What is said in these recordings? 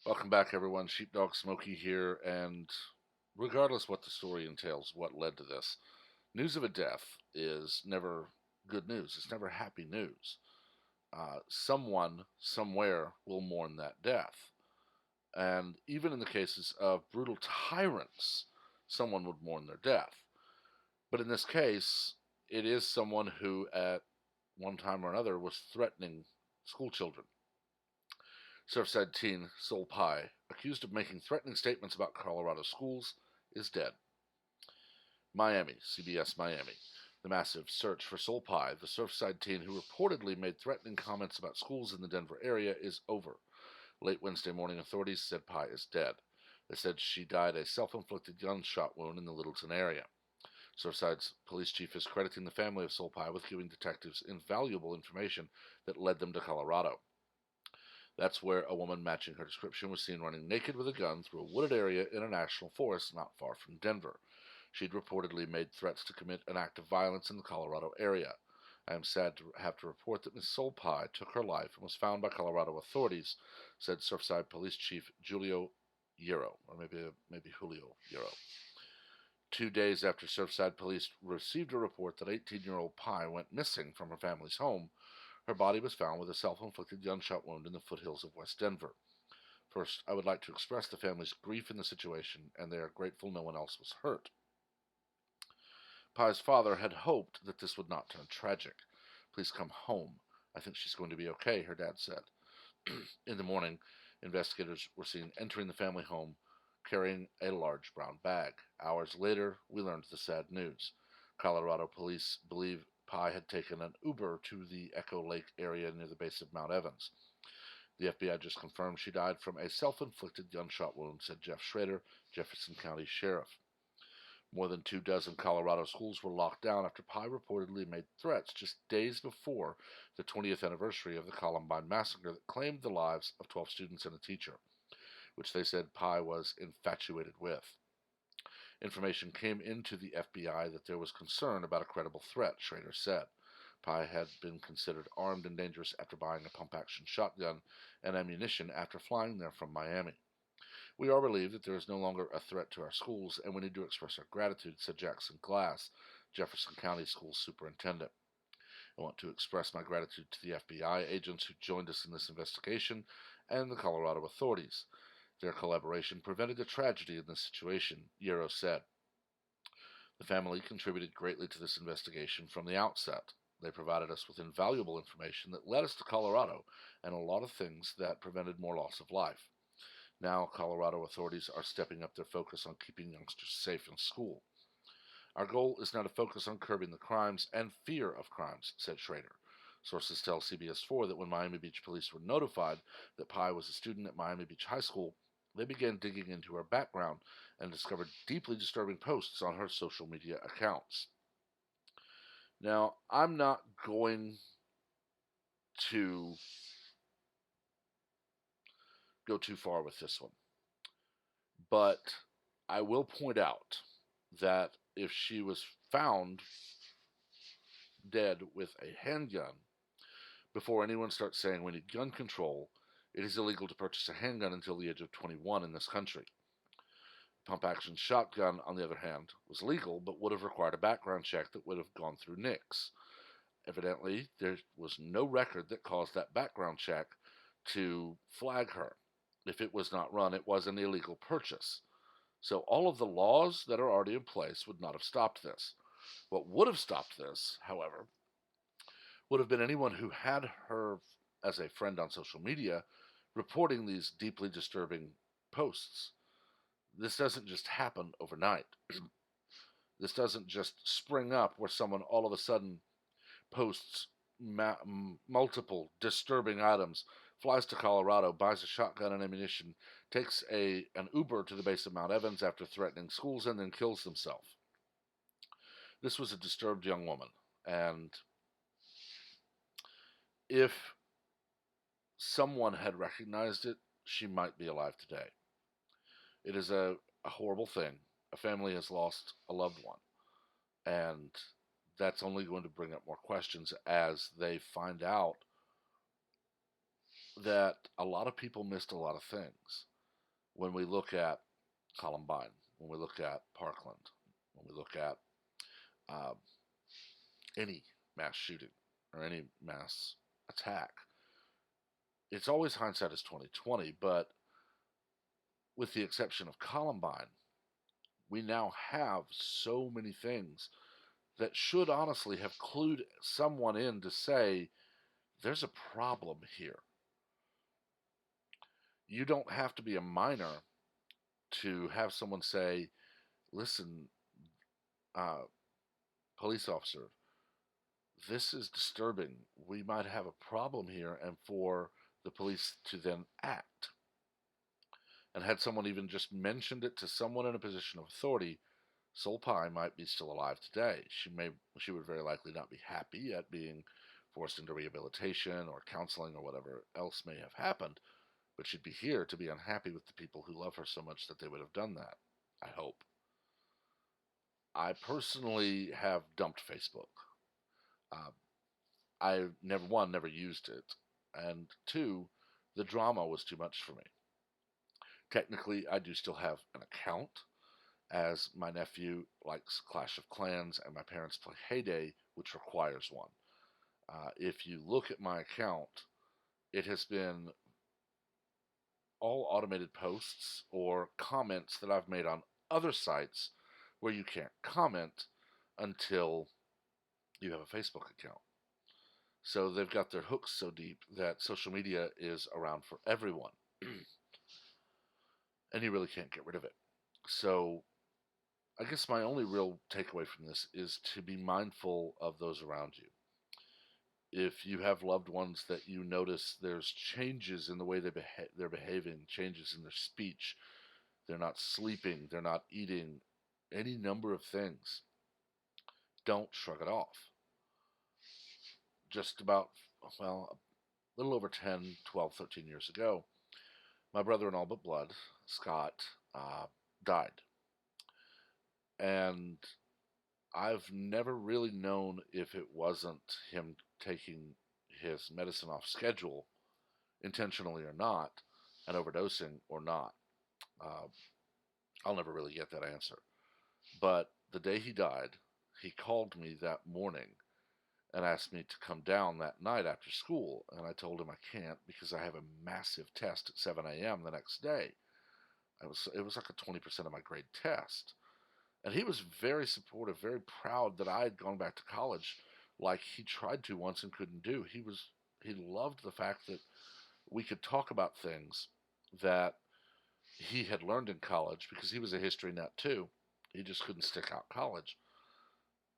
Welcome back, everyone. Sheepdog Smokey here, and regardless what the story entails, what led to this, news of a death is never good news. It's never happy news. Someone, somewhere, will mourn that death. And even in the cases of brutal tyrants, someone would mourn their death. But in this case, it is someone who, at one time or another, was threatening school children. Surfside teen Sol Pai, accused of making threatening statements about Colorado schools, is dead. Miami, CBS Miami. The massive search for Sol Pai, the Surfside teen who reportedly made threatening comments about schools in the Denver area, is over. Late Wednesday morning, authorities said Pai is dead. They said she died a self-inflicted gunshot wound in the Littleton area. Surfside's police chief is crediting the family of Sol Pai with giving detectives invaluable information that led them to Colorado. That's where a woman matching her description was seen running naked with a gun through a wooded area in a national forest not far from Denver. She'd reportedly made threats to commit an act of violence in the Colorado area. I am sad to have to report that Miss Sol Pai took her life and was found by Colorado authorities, said Surfside Police Chief Julio Hierro, or maybe Julio Hierro. 2 days after Surfside Police received a report that 18-year-old Pai went missing from her family's home, her body was found with a self-inflicted gunshot wound in the foothills of West Denver. First, I would like to express the family's grief in the situation, and they are grateful no one else was hurt. Pai's father had hoped that this would not turn tragic. Please come home. I think she's going to be okay, her dad said. In the morning, investigators were seen entering the family home carrying a large brown bag. Hours later, we learned the sad news. Colorado police believe Pai had taken an Uber to the Echo Lake area near the base of Mount Evans. The FBI just confirmed she died from a self-inflicted gunshot wound, said Jeff Schrader, Jefferson County Sheriff. More than 24 Colorado schools were locked down after Pai reportedly made threats just days before the 20th anniversary of the Columbine massacre that claimed the lives of 12 students and a teacher, which they said Pai was infatuated with. Information came into the FBI that there was concern about a credible threat, Schrader said. Pai had been considered armed and dangerous after buying a pump-action shotgun and ammunition after flying there from Miami. We are relieved that there is no longer a threat to our schools, and we need to express our gratitude, said Jackson Glass, Jefferson County School Superintendent. I want to express my gratitude to the FBI agents who joined us in this investigation and the Colorado authorities. Their collaboration prevented a tragedy in this situation, Hierro said. The family contributed greatly to this investigation from the outset. They provided us with invaluable information that led us to Colorado and a lot of things that prevented more loss of life. Now, Colorado authorities are stepping up their focus on keeping youngsters safe in school. Our goal is now to focus on curbing the crimes and fear of crimes, said Schrader. Sources tell CBS 4 that when Miami Beach police were notified that Pai was a student at Miami Beach High School, they began digging into her background and discovered deeply disturbing posts on her social media accounts. Now, I'm not going to go too far with this one, but I will point out that if she was found dead with a handgun, before anyone starts saying we need gun control, it is illegal to purchase a handgun until the age of 21 in this country. Pump action shotgun, on the other hand, was legal but would have required a background check that would have gone through NICS. Evidently, there was no record that caused that background check to flag her. If it was not run, it was an illegal purchase. So all of the laws that are already in place would not have stopped this. What would have stopped this, however, would have been anyone who had her as a friend on social media reporting these deeply disturbing posts. This doesn't just happen overnight. This doesn't just spring up where someone all of a sudden posts multiple disturbing items, flies to Colorado, buys a shotgun and ammunition, takes an Uber to the base of Mount Evans after threatening schools, and then kills himself. This was a disturbed young woman, and if someone had recognized it, she might be alive today. It is a horrible thing. A family has lost a loved one, and that's only going to bring up more questions as they find out that a lot of people missed a lot of things. When we look at Columbine, when we look at Parkland, when we look at uh, any mass shooting or any mass attack, it's always hindsight is 2020. But with the exception of Columbine, we now have so many things that should honestly have clued someone in to say there's a problem here. You don't have to be a minor to have someone say, listen, uh, police officer, this is disturbing. We might have a problem here, and for the police to then act. And had someone even just mentioned it to someone in a position of authority, Soul Pie might be still alive today. She would very likely not be happy at being forced into rehabilitation or counseling or whatever else may have happened, but she'd be here to be unhappy with the people who love her so much that they would have done that. I hope. I personally have dumped Facebook. Uh, I never used it, and two, the drama was too much for me. Technically, I do still have an account, as my nephew likes Clash of Clans and my parents play Heyday, which requires one. If you look at my account, it has been all automated posts or comments that I've made on other sites where you can't comment until you have a Facebook account. So they've got their hooks so deep that social media is around for everyone, and you really can't get rid of it. So I guess my only real takeaway from this is to be mindful of those around you. If you have loved ones that you notice there's changes in the way they're behaving, changes in their speech, they're not sleeping, they're not eating, any number of things, don't shrug it off. Just about, well, a little over 10, 12, 13 years ago, my brother in all but blood, Scott, died. And I've never really known if it wasn't him taking his medicine off schedule intentionally or not, and overdosing or not. Uh, I'll never really get that answer. But the day he died, he called me that morning and asked me to come down that night after school. And I told him I can't because I have a massive test at 7 a.m. the next day. It was like a 20% of my grade test. And he was very supportive, very proud that I had gone back to college like he tried to once and couldn't do. He loved the fact that we could talk about things that he had learned in college because he was a history nut too. He just couldn't stick out college.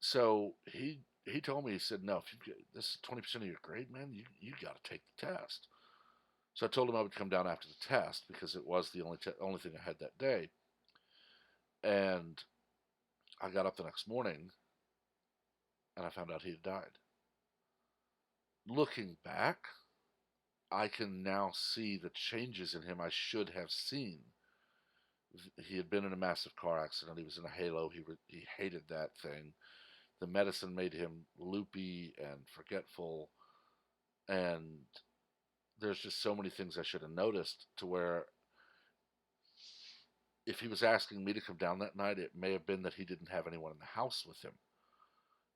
So he told me, he said, no, if you get this is 20% of your grade, man, you got to take the test. So I told him I would come down after the test because it was the only thing I had that day. And I got up the next morning and I found out he had died. Looking back, I can now see the changes in him I should have seen. He had been in a massive car accident. He was in a halo. He hated that thing. The medicine made him loopy and forgetful, and there's just so many things I should have noticed to where if he was asking me to come down that night, it may have been that he didn't have anyone in the house with him,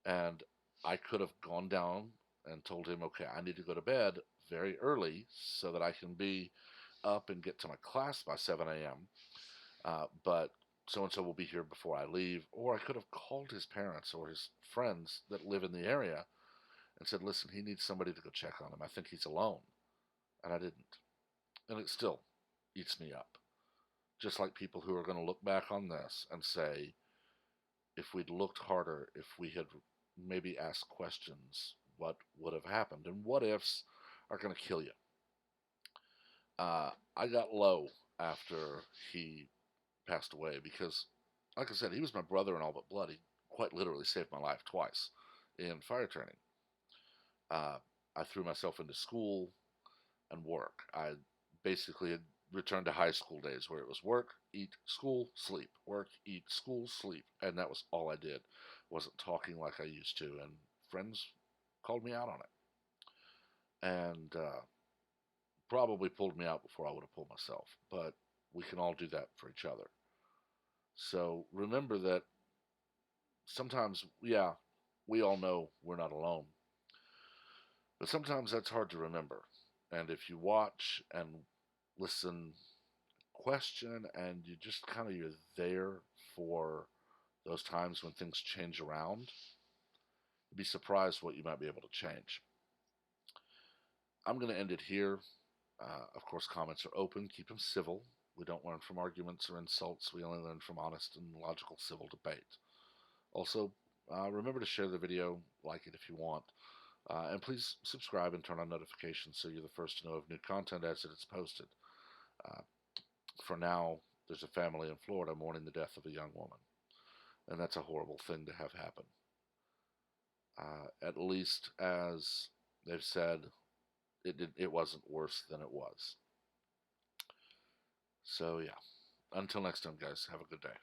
and I could have gone down and told him, okay, I need to go to bed very early so that I can be up and get to my class by 7 a.m. But so and so will be here before I leave. Or I could have called his parents or his friends that live in the area and said, listen, he needs somebody to go check on him. I think he's alone. And I didn't. And it still eats me up. Just like people who are going to look back on this and say, if we'd looked harder, if we had maybe asked questions, what would have happened? And what ifs are going to kill you. I got low after he passed away because, like I said, he was my brother in all but blood. He quite literally saved my life twice in fire training. Uh, I threw myself into school and work. I basically had returned to high school days where it was work, eat, school, sleep, work, eat, school, sleep, and that was all I did. Wasn't talking like I used to, and friends called me out on it, and probably pulled me out before I would have pulled myself. But we can all do that for each other. So remember that sometimes, yeah, we all know we're not alone, but sometimes that's hard to remember. And if you watch and listen, question, and you just kind of, you're there for those times when things change around, you'd be surprised what you might be able to change. I'm going to end it here. Of course, comments are open. Keep them civil. We don't learn from arguments or insults. We only learn from honest and logical civil debate. Also, remember to share the video, like it if you want, and please subscribe and turn on notifications so you're the first to know of new content as it is posted. Uh, for now, there's a family in Florida mourning the death of a young woman, and that's a horrible thing to have happen. At least, as they've said, it wasn't worse than it was. So yeah, until next time, guys, have a good day.